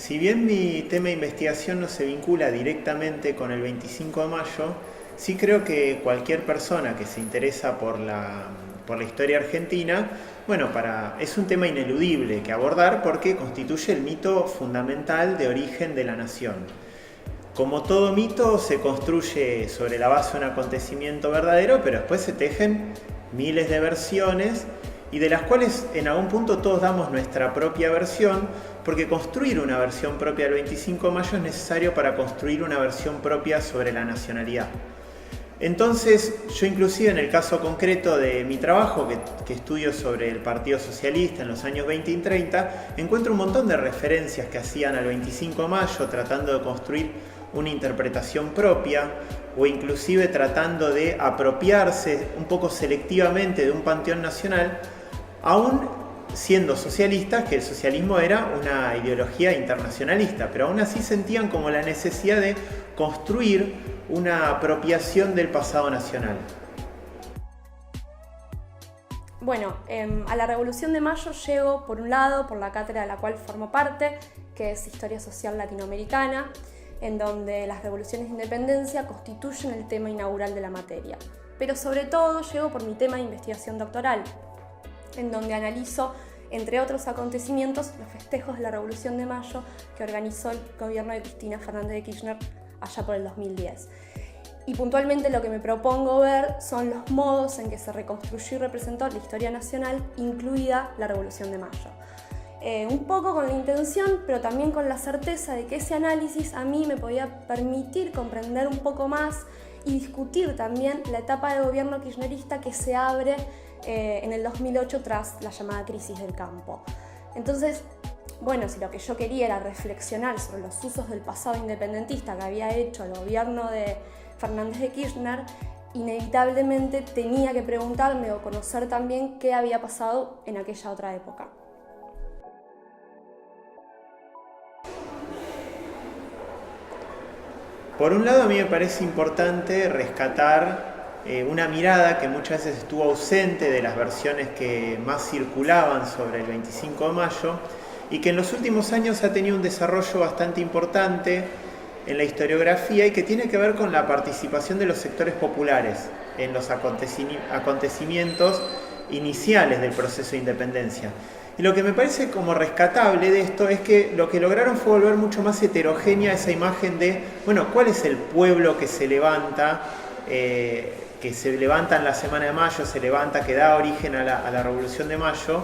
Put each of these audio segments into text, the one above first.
Si bien mi tema de investigación no se vincula directamente con el 25 de mayo, sí creo que cualquier persona que se interesa por la historia argentina, bueno, es un tema ineludible que abordar porque constituye el mito fundamental de origen de la nación. Como todo mito, se construye sobre la base de un acontecimiento verdadero, pero después se tejen miles de versiones y de las cuales en algún punto todos damos nuestra propia versión, porque construir una versión propia del 25 de mayo es necesario para construir una versión propia sobre la nacionalidad. Entonces, yo inclusive en el caso concreto de mi trabajo, que estudio sobre el Partido Socialista en los años 20 y 30, encuentro un montón de referencias que hacían al 25 de mayo, tratando de construir una interpretación propia, o inclusive tratando de apropiarse un poco selectivamente de un panteón nacional, aún siendo socialistas, que el socialismo era una ideología internacionalista, pero aún así sentían como la necesidad de construir una apropiación del pasado nacional. Bueno, a la Revolución de Mayo llego, por un lado, por la cátedra de la cual formo parte, que es Historia Social Latinoamericana, en donde las revoluciones de independencia constituyen el tema inaugural de la materia. Pero sobre todo llego por mi tema de investigación doctoral, en donde analizo, entre otros acontecimientos, los festejos de la Revolución de Mayo que organizó el gobierno de Cristina Fernández de Kirchner allá por el 2010. Y puntualmente lo que me propongo ver son los modos en que se reconstruyó y representó la historia nacional, incluida la Revolución de Mayo. Un poco con la intención, pero también con la certeza de que ese análisis a mí me podía permitir comprender un poco más y discutir también la etapa de gobierno kirchnerista que se abre en el 2008 tras la llamada crisis del campo. Entonces, bueno, si lo que yo quería era reflexionar sobre los usos del pasado independentista que había hecho el gobierno de Fernández de Kirchner, inevitablemente tenía que preguntarme o conocer también qué había pasado en aquella otra época. Por un lado, a mí me parece importante rescatar una mirada que muchas veces estuvo ausente de las versiones que más circulaban sobre el 25 de mayo y que en los últimos años ha tenido un desarrollo bastante importante en la historiografía y que tiene que ver con la participación de los sectores populares en los acontecimientos iniciales del proceso de independencia. Y lo que me parece como rescatable de esto es que lo que lograron fue volver mucho más heterogénea esa imagen de, bueno, ¿cuál es el pueblo que se levanta en la Semana de Mayo, se levanta, que da origen a la Revolución de Mayo?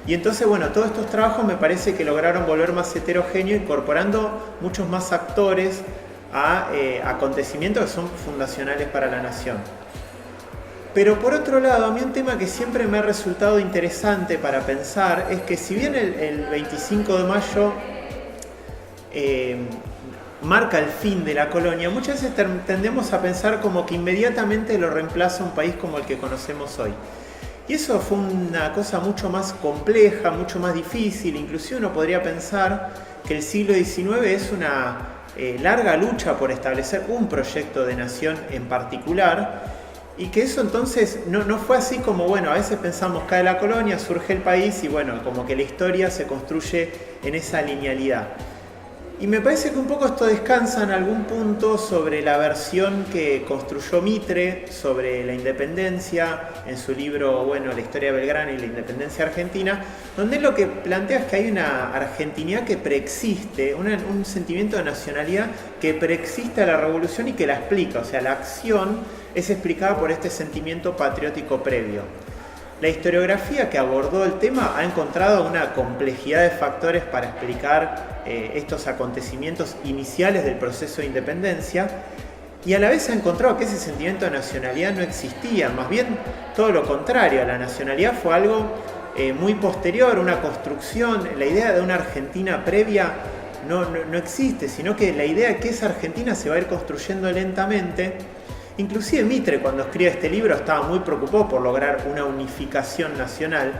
Y entonces, bueno, todos estos trabajos me parece que lograron volver más heterogéneo, incorporando muchos más actores a acontecimientos que son fundacionales para la nación. Pero por otro lado, a mí un tema que siempre me ha resultado interesante para pensar es que si bien el 25 de mayo marca el fin de la colonia, muchas veces tendemos a pensar como que inmediatamente lo reemplaza un país como el que conocemos hoy. Y eso fue una cosa mucho más compleja, mucho más difícil. Inclusive uno podría pensar que el siglo XIX es una larga lucha por establecer un proyecto de nación en particular, y que eso entonces no fue así como, bueno, a veces pensamos cae la colonia, surge el país y bueno, como que la historia se construye en esa linealidad. Y me parece que un poco esto descansa en algún punto sobre la versión que construyó Mitre sobre la independencia en su libro, bueno, La historia de Belgrano y la independencia argentina, donde lo que plantea es que hay una argentinidad que preexiste, un sentimiento de nacionalidad que preexiste a la revolución y que la explica, o sea, la acción es explicada por este sentimiento patriótico previo. La historiografía que abordó el tema ha encontrado una complejidad de factores para explicar estos acontecimientos iniciales del proceso de independencia y a la vez ha encontrado que ese sentimiento de nacionalidad no existía, más bien todo lo contrario, la nacionalidad fue algo muy posterior, una construcción, la idea de una Argentina previa no existe, sino que la idea de que esa Argentina se va a ir construyendo lentamente. Inclusive Mitre, cuando escribe este libro, estaba muy preocupado por lograr una unificación nacional,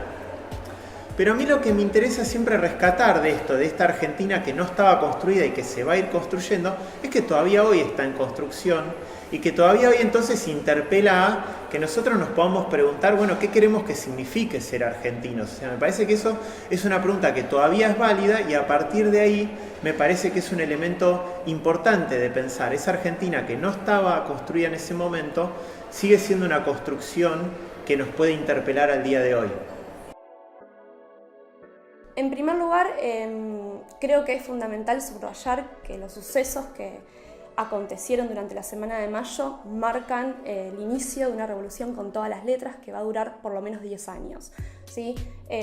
Pero a mí lo que me interesa siempre rescatar de esto, de esta Argentina que no estaba construida y que se va a ir construyendo, es que todavía hoy está en construcción y que todavía hoy entonces interpela a que nosotros nos podamos preguntar, bueno, ¿qué queremos que signifique ser argentinos? O sea, me parece que eso es una pregunta que todavía es válida y a partir de ahí me parece que es un elemento importante de pensar. Esa Argentina que no estaba construida en ese momento sigue siendo una construcción que nos puede interpelar al día de hoy. En primer lugar, creo que es fundamental subrayar que los sucesos que acontecieron durante la Semana de Mayo marcan el inicio de una revolución con todas las letras que va a durar por lo menos 10 años. ¿Sí?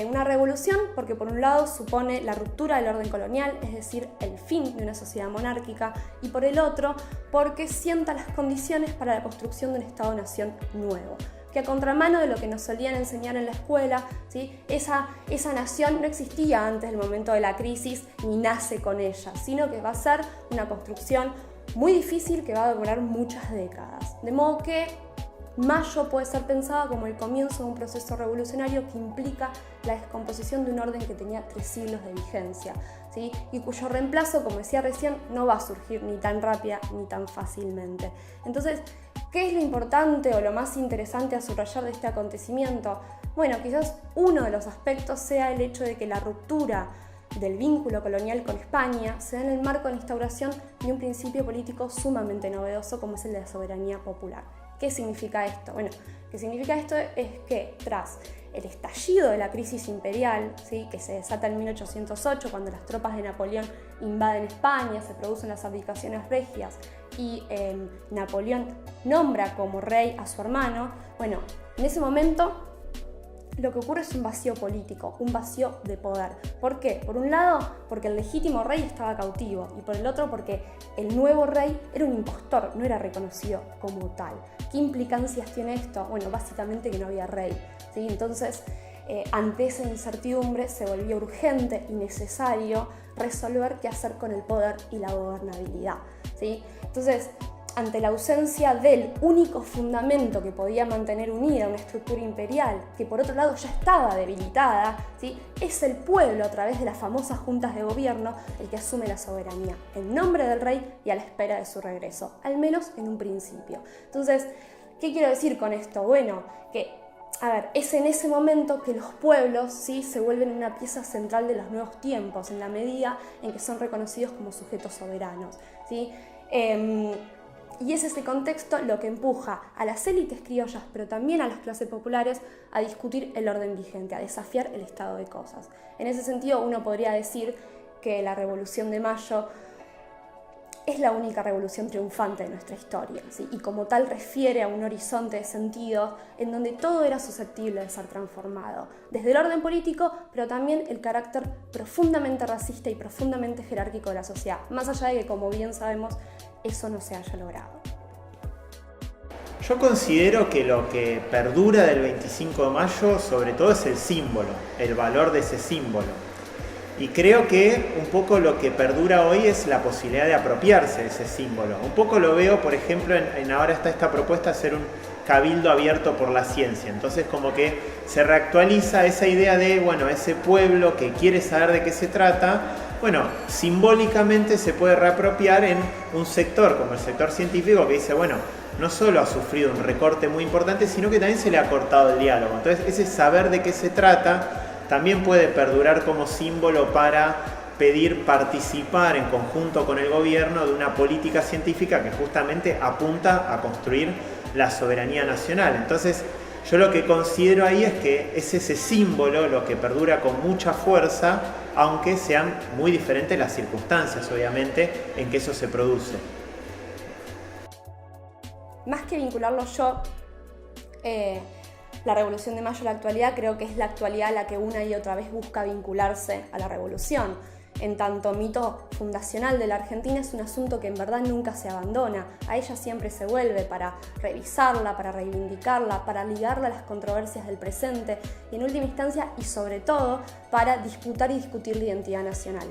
Una revolución porque por un lado supone la ruptura del orden colonial, es decir, el fin de una sociedad monárquica, y por el otro porque sienta las condiciones para la construcción de un Estado-nación nuevo, que a contramano de lo que nos solían enseñar en la escuela, ¿sí? esa nación no existía antes del momento de la crisis ni nace con ella, sino que va a ser una construcción muy difícil que va a demorar muchas décadas. De modo que Mayo puede ser pensada como el comienzo de un proceso revolucionario que implica la descomposición de un orden que tenía 3 siglos de vigencia, ¿sí? Y cuyo reemplazo, como decía recién, no va a surgir ni tan rápida ni tan fácilmente. Entonces, ¿qué es lo importante o lo más interesante a subrayar de este acontecimiento? Bueno, quizás uno de los aspectos sea el hecho de que la ruptura del vínculo colonial con España se da en el marco de la instauración de un principio político sumamente novedoso como es el de la soberanía popular. ¿Qué significa esto? Bueno, ¿qué significa esto? Es que tras el estallido de la crisis imperial, ¿sí? que se desata en 1808 cuando las tropas de Napoleón invaden España, se producen las abdicaciones regias y Napoleón nombra como rey a su hermano, bueno, en ese momento lo que ocurre es un vacío político, un vacío de poder. ¿Por qué? Por un lado, porque el legítimo rey estaba cautivo, y por el otro, porque el nuevo rey era un impostor, no era reconocido como tal. ¿Qué implicancias tiene esto? Bueno, básicamente que no había rey, ¿sí? Entonces, ante esa incertidumbre se volvió urgente y necesario resolver qué hacer con el poder y la gobernabilidad, ¿sí? Entonces, ante la ausencia del único fundamento que podía mantener unida una estructura imperial, que por otro lado ya estaba debilitada, ¿sí? Es el pueblo, a través de las famosas juntas de gobierno, el que asume la soberanía, en nombre del rey y a la espera de su regreso, al menos en un principio. Entonces, ¿qué quiero decir con esto? Bueno, que es en ese momento que los pueblos, ¿sí? se vuelven una pieza central de los nuevos tiempos, en la medida en que son reconocidos como sujetos soberanos, ¿sí? Y es ese contexto lo que empuja a las élites criollas, pero también a las clases populares, a discutir el orden vigente, a desafiar el estado de cosas. En ese sentido, uno podría decir que la Revolución de Mayo es la única revolución triunfante de nuestra historia, ¿sí? Y como tal refiere a un horizonte de sentido en donde todo era susceptible de ser transformado, desde el orden político, pero también el carácter profundamente racista y profundamente jerárquico de la sociedad, más allá de que, como bien sabemos, eso no se haya logrado. Yo considero que lo que perdura del 25 de mayo sobre todo es el símbolo, el valor de ese símbolo. Y creo que un poco lo que perdura hoy es la posibilidad de apropiarse de ese símbolo. Un poco lo veo, por ejemplo, ahora está esta propuesta de hacer un cabildo abierto por la ciencia. Entonces como que se reactualiza esa idea de, bueno, ese pueblo que quiere saber de qué se trata, bueno, simbólicamente se puede reapropiar en un sector como el sector científico que dice, bueno, no solo ha sufrido un recorte muy importante, sino que también se le ha cortado el diálogo. Entonces ese saber de qué se trata también puede perdurar como símbolo para pedir participar en conjunto con el gobierno de una política científica que justamente apunta a construir la soberanía nacional. Entonces, yo lo que considero ahí es que es ese símbolo lo que perdura con mucha fuerza, aunque sean muy diferentes las circunstancias, obviamente, en que eso se produce. Más que vincularlo yo, la Revolución de Mayo a la actualidad, creo que es la actualidad la que una y otra vez busca vincularse a la revolución. En tanto mito fundacional de la Argentina es un asunto que en verdad nunca se abandona, a ella siempre se vuelve para revisarla, para reivindicarla, para ligarla a las controversias del presente y en última instancia y sobre todo para disputar y discutir la identidad nacional.